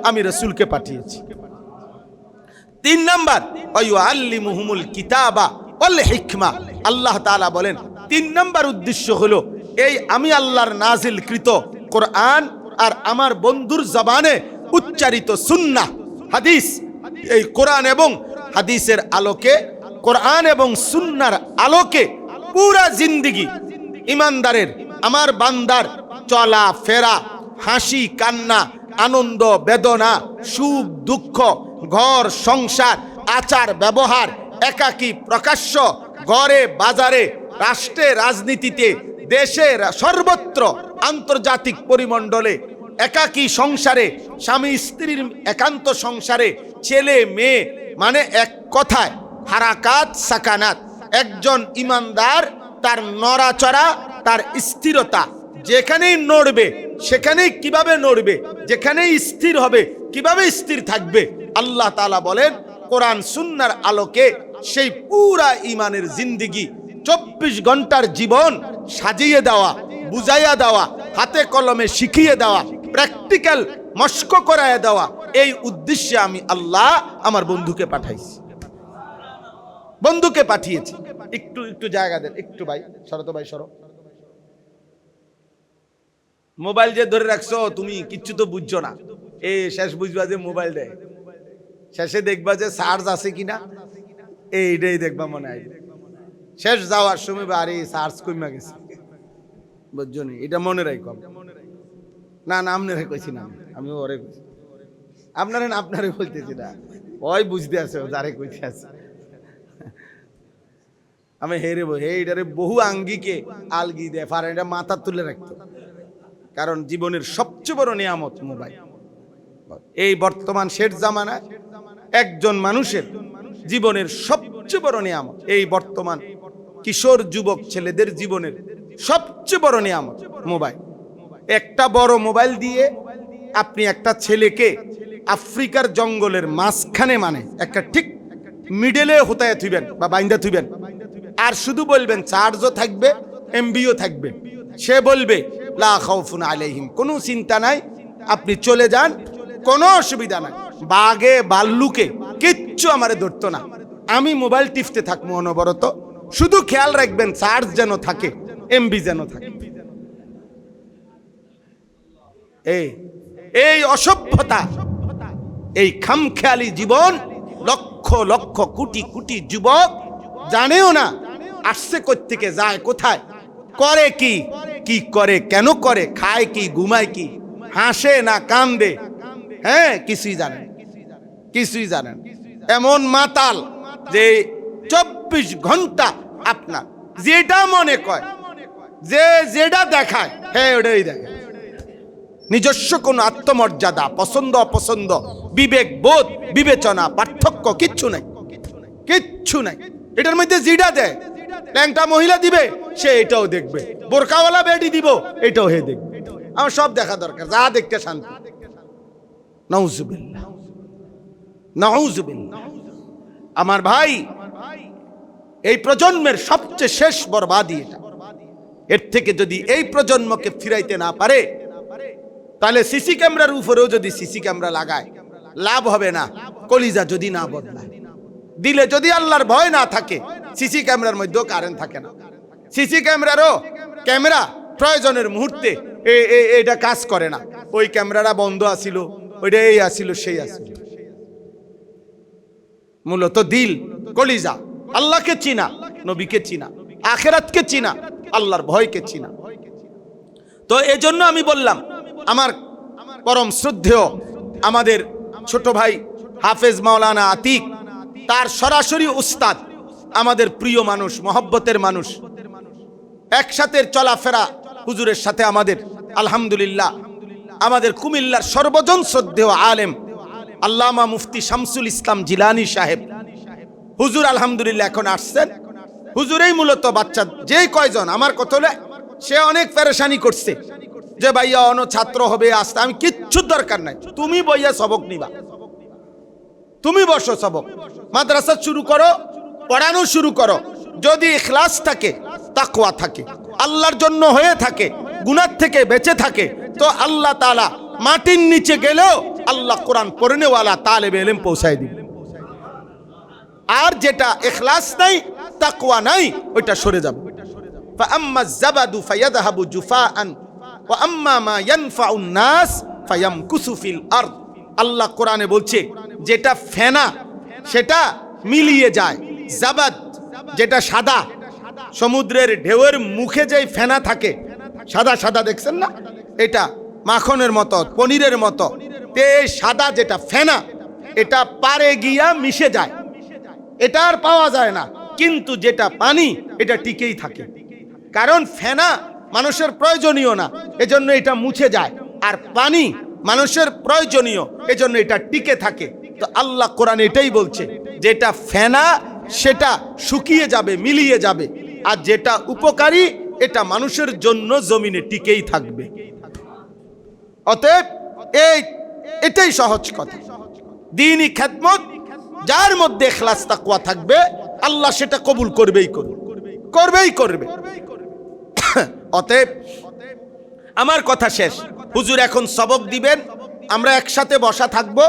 আমি রাসূলকে পাঠিয়েছি। 3 নাম্বার, ওয়ায়ুআল্লিমুহুমুল কিতাবা ওয়াল হিকমা। আল্লাহ তাআলা বলেন 3 নাম্বার উদ্দেশ্য হলো এই আমি আল্লাহর নাজিলকৃত কোরআন আর আমার বন্ধুর জবানে উচ্চারিত সুন্নাহ হাদিস, এই কোরআন এবং হাদিসের আলোকে, কোরআন এবং সুন্নাহর আলোকে পুরা জিন্দেগি ইমানদারের, আমার বান্দার চলা ফেরা, হাসি কান্না, আনন্দ বেদনা, সুখ দুঃখ, ঘর সংসার, আচার ব্যবহার, একাকী প্রকাশ্য, ঘরে বাজারে, রাষ্ট্রে রাজনীতিতে, দেশে সর্বত্র, আন্তর্জাতিক পরিমণ্ডলে, একাকী সংসারে, স্বামী স্ত্রীর একান্ত সংসারে, ছেলে মেয়ে, মানে এক কথায় হারাকাত সাকানাত। একজন ইমানদার তার নড়াচড়া, তার স্থিরতা, যেখানেই নড়বে সেখানেই কিভাবে নড়বে, যেখানেই স্থির হবে কিভাবে স্থির থাকবে। আল্লাহ তাআলা বলেন কোরআন সুন্নাহর আলোকে সেই পুরা ঈমানের জিন্দেগি 24 ঘন্টার জীবন সাজিয়ে দেওয়া, বুঝাইয়া দেওয়া, হাতে কলমে শিখিয়ে দেওয়া, প্র্যাকটিক্যাল মস্ক করাইয়া দেওয়া, এই উদ্দেশ্যে আমি আল্লাহ আমার বন্ধুকে পাঠাইছি, বন্ধুকে পাঠিয়েছি। একটু একটু জায়গা দেন, একটু ভাই সরো তো, ভাই সরো। মোবাইল যে ধরে রাখছো তুমি, কিচ্ছু তো বুঝছো না। এই শেষ বুঝবা যে মোবাইল দেয়, শেষে দেখবা যে চার্জ আছে কিনা, এইটাই দেখবা মনে হয়। শেষ যাওয়ার সময় আরে চার্জ কমা গেছে, বুঝছো নি? এটা মনে রাখো। না না আপনারে কইছি না, আমি ওরে কইছি, আপনারে না আপনারে বলতেছি না, ওই বুঝতে আছে যারে কইতে আছে। আমি হেরে এইটারে বহু আঙ্গিকে আলগি দেয়, ফার এটা মাথা তুলে রাখতো, কারণ জীবনের সবচেয়ে বড় নিয়ামত মোবাইল। এই বর্তমান শেষ জামানায় একজন মানুষের জীবনের সবচেয়ে বড় নিয়ামত, এই বর্তমান কিশোর যুবক ছেলেদের জীবনের সবচেয়ে বড় নিয়ামত মোবাইল। একটা বড় মোবাইল দিয়ে আপনি একটা ছেলেকে আফ্রিকার জঙ্গলের মাঝখানে, মানে একটা ঠিক মিডলে হোতায় থুইবেন বা বাইন্দা থুইবেন, আর শুধু বলবেন চার্জও থাকবে, এমবিও থাকবে। সে বলবে লা খাউফুন আলাইহিম, কোনো চিন্তা নাই, আপনি চলে যান, কোনো অসুবিধা নাই, বাঘে ভাল্লুকে কিচ্ছু আমারে ধরতো না, আমি মোবাইল টিপতে থাকবো অনবরত, শুধু খেয়াল রাখবেন চার্জ যেন থাকে, এমবি যেন থাকে। এই অসভ্যতা, এই খামখেয়ালি জীবন লক্ষ লক্ষ কোটি কোটি যুবক জানেও না আসছে কোত্থেকে, যায় কোথায়, করে কি, কি করে, কেন করে, খায় কি, ঘুমায় কি, হাসে না কান্দে, হ্যাঁ কিছুই জানেন, কিছুই জানেন। এমন মাতাল যে 24 ঘন্টা আপনার যেটা মনে কয়, যে যেটা দেখায়, হ্যাঁ ওটাই দেখায়। নিজস্ব কোনো আত্মমর্যাদা, পছন্দ অপছন্দ, বিবেক বোধ, বিবেচনা, পার্থক্য কিচ্ছু নাই, কিচ্ছু নাই। এটার মধ্যে জিডা দেয়, ল্যাংটা মহিলা দিবে সে এটাও দেখবে, বোরকাওয়ালা বেডি দিব এটাও হে দেখবে। আমার সব দেখা দরকার, যা দেখতে শান্তি। নাউজুবিল্লাহ, নাউজুবিল্লাহ। আমার ভাই, এই প্রজন্মের সবচেয়ে শেষ বরবাদি এটা। এর থেকে যদি এই প্রজন্মকে ফিরাইতে না পারে, তাহলে সিসি ক্যামেরার উপরেও যদি সিসি ক্যামেরা লাগায় লাভ হবে না, কলিজা যদি না বদলায়। দিলে যদি আল্লাহর ভয় না থাকে, সিসি ক্যামেরার মধ্যেও কারেন্ট থাকে না। সিসি ক্যামেরারও ক্যামেরা প্রয়োজনের মুহূর্তে এটা কাজ করে না, ওই ক্যামেরাটা বন্ধ আসিল, ওইটা এই আসিল সেই আসিল। মূলত দিল, কলিজা, আল্লাহকে চিনা, নবীকে চিনা, আখিরাতকে চিনা, আল্লাহর ভয়কে চিনা। তো এজন্য আমি বললাম, আমার পরম শ্রদ্ধেয় আমাদের ছোট ভাই হাফেজ মাওলানা আতিক, তার সরাসরি উস্তাদ, আমাদের প্রিয় মানুষ, মহব্বতের মানুষ, একসাথে চলাফেরা হুজুরের সাথে আমাদের, আলহামদুলিল্লাহ, আমাদের কুমিল্লার সর্বজন শ্রদ্ধেয় আলেম আল্লামা মুফতি শামসুল ইসলাম জিলানী সাহেব হুজুর আলহামদুলিল্লাহ এখন আসছেন। হুজুরেই মূলত বাচ্চা যেই কয়জন আমার কথা হলে, সে অনেক পেরেশানি করছে যে ভাইয়া অন্য ছাত্র হবে আসতে, আমি কিচ্ছু দরকার নাই, তুমি বইয়া সবক নিবা, তুমি বসো, সবক মাদ্রাসা শুরু করো, পড়ানো শুরু করো। যদি ইখলাস থাকে, তাকওয়া থাকে, আল্লাহর জন্য হয়ে থাকে, গুনাহ থেকে বেঁচে থাকে, তো আল্লাহ তাআলা মাটির নিচে গেলেও আল্লাহ কোরআন পড়নেওয়ালা তালেবে ইলম পৌঁছায় দিবে। আর যেটা ইখলাস নাই, তাকওয়া নাই, ওইটা সরে যাবে। ফাআম্মা যাবাদু ফায়াযহাবু জুফাআন ওয়া আম্মা মা ইয়ানফাউন নাস ফায়ামকুসু ফিল আরদ। আল্লাহ কোরআনে বলছে, যেটা ফেনা সেটা মিলিয়ে যায়, জাবাদ যেটা সাদা, সমুদ্রের ঢেউয়ের মুখে যেই ফেনা থাকে সাদা সাদা, দেখছেন না, এটা মাখনের মতো, পনিরের মতো, তে সাদা যেটা ফেনা, এটা পারে গিয়া মিশে যায়, এটা আর পাওয়া যায় না। কিন্তু যেটা পানি, এটা টিকেই থাকে, কারণ ফেনা মানুষের প্রয়োজনীয় না, এজন্য এটা মুছে যায়, আর পানি মানুষের প্রয়োজনীয়, এজন্য এটা টিকে থাকে। তো আল্লাহ কোরআন এটাই বলছে, যেটা ফেনা সেটা শুকিয়ে যাবে, মিলিয়ে যাবে, আর যেটা উপকারী এটা মানুষের জন্য জমিনে টিকেই থাকবে। অতএব এটাই সহজ কথা। দ্বীনি খেদমত যার মধ্যে ইখলাস তাকওয়া থাকবে, আল্লাহ সেটা কবুল করবেই করবে। অতএব আমার কথা শেষ, হুজুর এখন সবক দিবেন, আমরা একসাথে বসা থাকবো,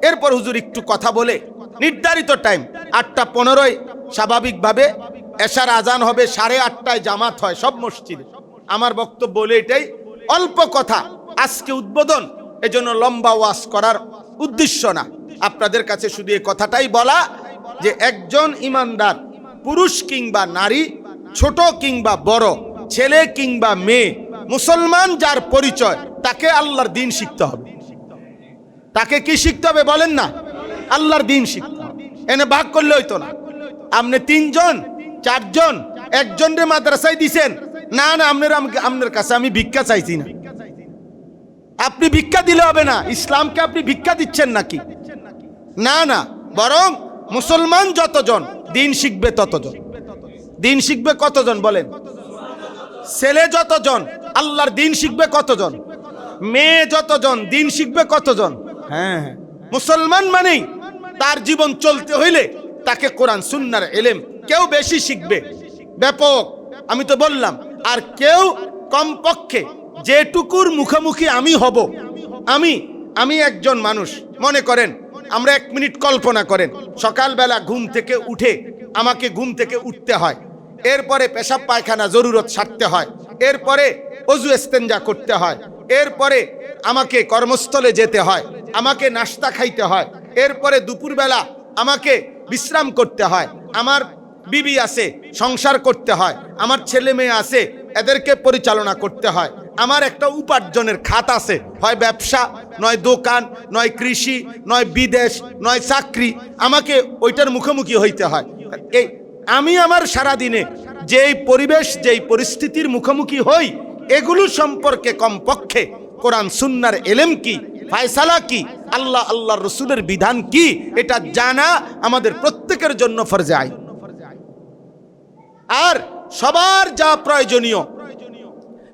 এরপর হুজুর একটু কথা বলে নির্ধারিত টাইম 8:15 স্বাভাবিকভাবে এশার আজান হবে, 8:30 জামাত হয় সব মসজিদে। আমার বক্তব্য বলে এটাই, অল্প কথা, আজকে উদ্বোধন, এজন্য লম্বা ওয়াজ করার উদ্দেশ্য না, আপনাদের কাছে শুধু এই কথাটাই বলা যে একজন ইমানদার পুরুষ কিংবা নারী, ছোট কিংবা বড়, ছেলে কিংবা মেয়ে, মুসলমান যার পরিচয়, তাকে আল্লাহর দ্বীন শিখতে হবে। তাকে কি শিখতে হবে বলেন না? আল্লাহর দ্বীন শিখতে হবে। এনে ভাগ করলে হইতো না, আপনি 3 জন 4 জন একজনরে মাদ্রাসায় দিছেন, না না আপনার কাছে আমি ভিক্ষা চাইছি না, আপনি ভিক্ষা দিলে হবে না। ইসলামকে আপনি ভিক্ষা দিচ্ছেন নাকি? না না, বরং মুসলমান যতজন দিন শিখবে ততজন। দিন শিখবে কতজন বলেন? ছেলে যতজন আল্লাহর দিন শিখবে কতজন? মেয়ে যতজন দিন শিখবে কতজন? হ্যাঁ, মুসলমান মানেই তার জীবন চলতে হইলে তাকে কোরআন সুন্নাহর ইলম কেউ বেশি শিখবে, ব্যাপক, আমি তো বললাম, আর কেউ কমপক্ষে যেটুকুর মুখোমুখি আমি হব। আমি একজন মানুষ, মনে করেন, আমরা 1 মিনিট কল্পনা করেন, সকালবেলা ঘুম থেকে উঠে আমাকে ঘুম থেকে উঠতে হয়, এরপরে পেশাব পায়খানা জরুরত সারতে হয়, এরপরে ওযু ইস্তেঞ্জা করতে হয়, এরপরে আমাকে কর্মস্থলে যেতে হয়, আমাকে নাস্তা খাইতে হয়, এরপরে দুপুরবেলা আমাকে বিশ্রাম করতে হয়, আমার বিবি আছে সংসার করতে হয়, আমার ছেলে মেয়ে আছে এদেরকে পরিচালনা করতে হয়, আমার একটা উপার্জনের খাত আছে, হয় ব্যবসা, নয় দোকান, নয় কৃষি, নয় বিদেশ, নয় চাকরি, আমাকে ওইটার মুখোমুখি হইতে হয়। এই আমি আমার সারাদিনে যেই পরিবেশ, যেই পরিস্থিতির মুখোমুখি হই, এগুলো সম্পর্কে কমপক্ষে কোরআন সুন্নাহর ইলম কি, ফায়সালা কি, আল্লাহর রাসূলের বিধান কি, এটা জানা আমাদের প্রত্যেকের জন্য ফরজে আইন। আর সবার যা প্রয়োজনীয়,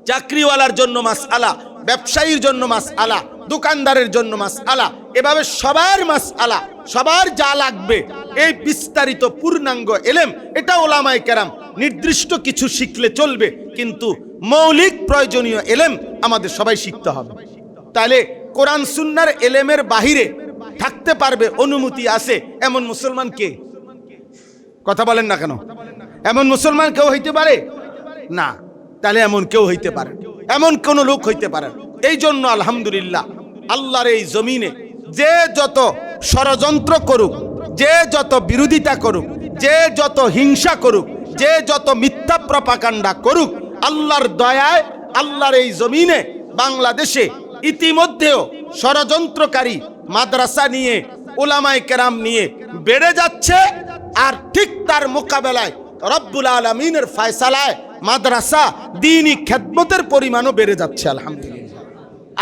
চাকরিওয়ালার জন্য মাসআলা, ব্যবসায়ীর জন্য মাসআলা, দোকানদারের জন্য মাসআলা, এভাবে সবার মাসআলা, সবার যা লাগবে, এই বিস্তারিত পূর্ণাঙ্গ ইলম, এটা উলামায়ে কেরাম নির্দিষ্ট কিছু শিখলে চলবে, কিন্তু মৌলিক প্রয়োজনীয় ইলম আমাদের সবাই শিখতে হবে। তাহলে কোরআন সুন্নাহর ইলমের বাহিরে থাকতে পারবে, অনুমতি আছে এমন মুসলমান কে? কথা বলেন না কেন? এমন মুসলমান কেউ হইতে পারে না। তাহলে এমন কেউ হইতে পারে, এমন কোন লোক হইতে পারে। এই জন্য আলহামদুলিল্লাহ, আল্লাহর এই জমিনে যে যত ষড়যন্ত্র করুক, যে যত বিরোধিতা করুক, যে যত হিংসা করুক, যে যত মিথ্যা প্রপাগান্ডা করুক, আল্লাহর দয়ায় আল্লাহর এই জমিনে বাংলাদেশে ইতিমধ্যেও ষড়যন্ত্রকারী মাদ্রাসা নিয়ে, উলামায়ে কেরাম নিয়ে বেড়ে যাচ্ছে। আর ঠিক তার মোকাবেলায় রব্বুল আলামিনের ফয়সালায় মাদ্রাসা, দ্বীনি খেদমতের পরিমাণও বেড়ে যাচ্ছে আলহামদুলিল্লাহ।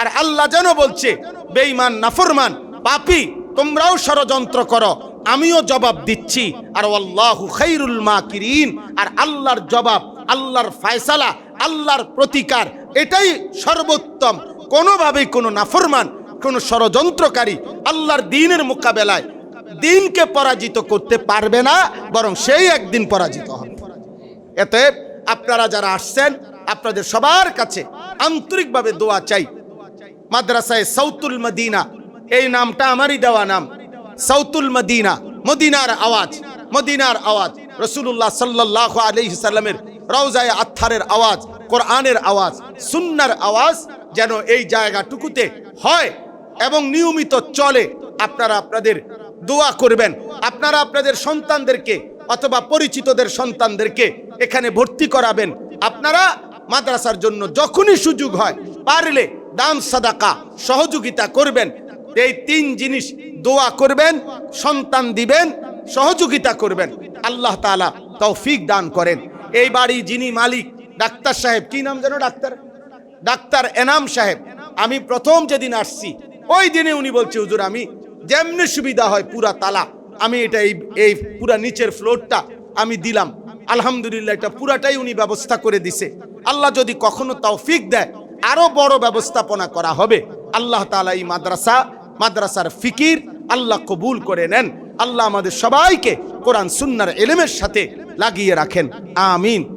আর আল্লাহ যেন বলছে, বেঈমান, নাফরমান, পাপী, তোমরাও ষড়যন্ত্র করো, আমিও জবাব দিচ্ছি। আর আল্লাহু খায়রুল মাকিরিন, আর আল্লাহর জবাব, আল্লাহর ফয়সালা, আল্লাহর প্রতিকার, এটাই সর্বোত্তম। কোনোভাবেই কোনো নাফরমান, কোনো ষড়যন্ত্রকারী আল্লাহর দ্বীনের মোকাবেলায় দ্বীনকে পরাজিত করতে পারবে না, বরং সেই একদিন পরাজিত হবে। এতে আপনারা যারা আসছেন, আপনাদের সবার কাছে আন্তরিকভাবে দোয়া চাই। মাদ্রাসায়ে সাউতুল মদিনা, এই নামটা আমারই দেওয়া নাম। সাউতুল মদিনা, মদিনার আওয়াজ, মদিনার আওয়াজ, রাসূলুল্লাহ সাল্লাল্লাহু আলাইহি সাল্লামের রওজায়ে আত্হারের আওয়াজ, কোরআনের আওয়াজ, সুন্নাহর আওয়াজ যেন এই জায়গাটুকুতে হয় এবং নিয়মিত চলে। আপনারা আপনাদের দোয়া করবেন, আপনারা আপনাদের সন্তানদেরকে অথবা পরিচিতদের সন্তানদেরকে এখানে ভর্তি করাবেন। আপনারা মাদ্রাসার জন্য যখনই সুযোগ হয়, পারলে দান সাদাকা সহযোগিতা করবেন। এই 3 জিনিস, দোয়া করবেন, সন্তান দিবেন, সহযোগিতা করবেন। আল্লাহ তাআলা তৌফিক দান করেন। এই বাড়ি যিনি মালিক, ডাক্তার সাহেব, কি নাম যেন? ডাক্তার এনাম সাহেব। আমি প্রথম যেদিন আসছি, ওই দিনে উনি বলছে, হুজুর আমি যেমনি সুবিধা হয় পুরা তালা, আমি এটা এই পুরা নিচের ফ্লোরটা আমি দিলাম। আলহামদুলিল্লাহ, এটা পুরাটাই উনি ব্যবস্থা করে দিছে। আল্লাহ যদি কখনো তৌফিক দেয়, আরো বড় ব্যবস্থাপনা করা হবে। আল্লাহ তাআলা এই মাদ্রাসার ফিকির আল্লাহ কবুল করে নেন। আল্লাহ আমাদের সবাইকে কোরআন সুন্নাহর ইলমের সাথে লাগিয়ে রাখেন। আমিন।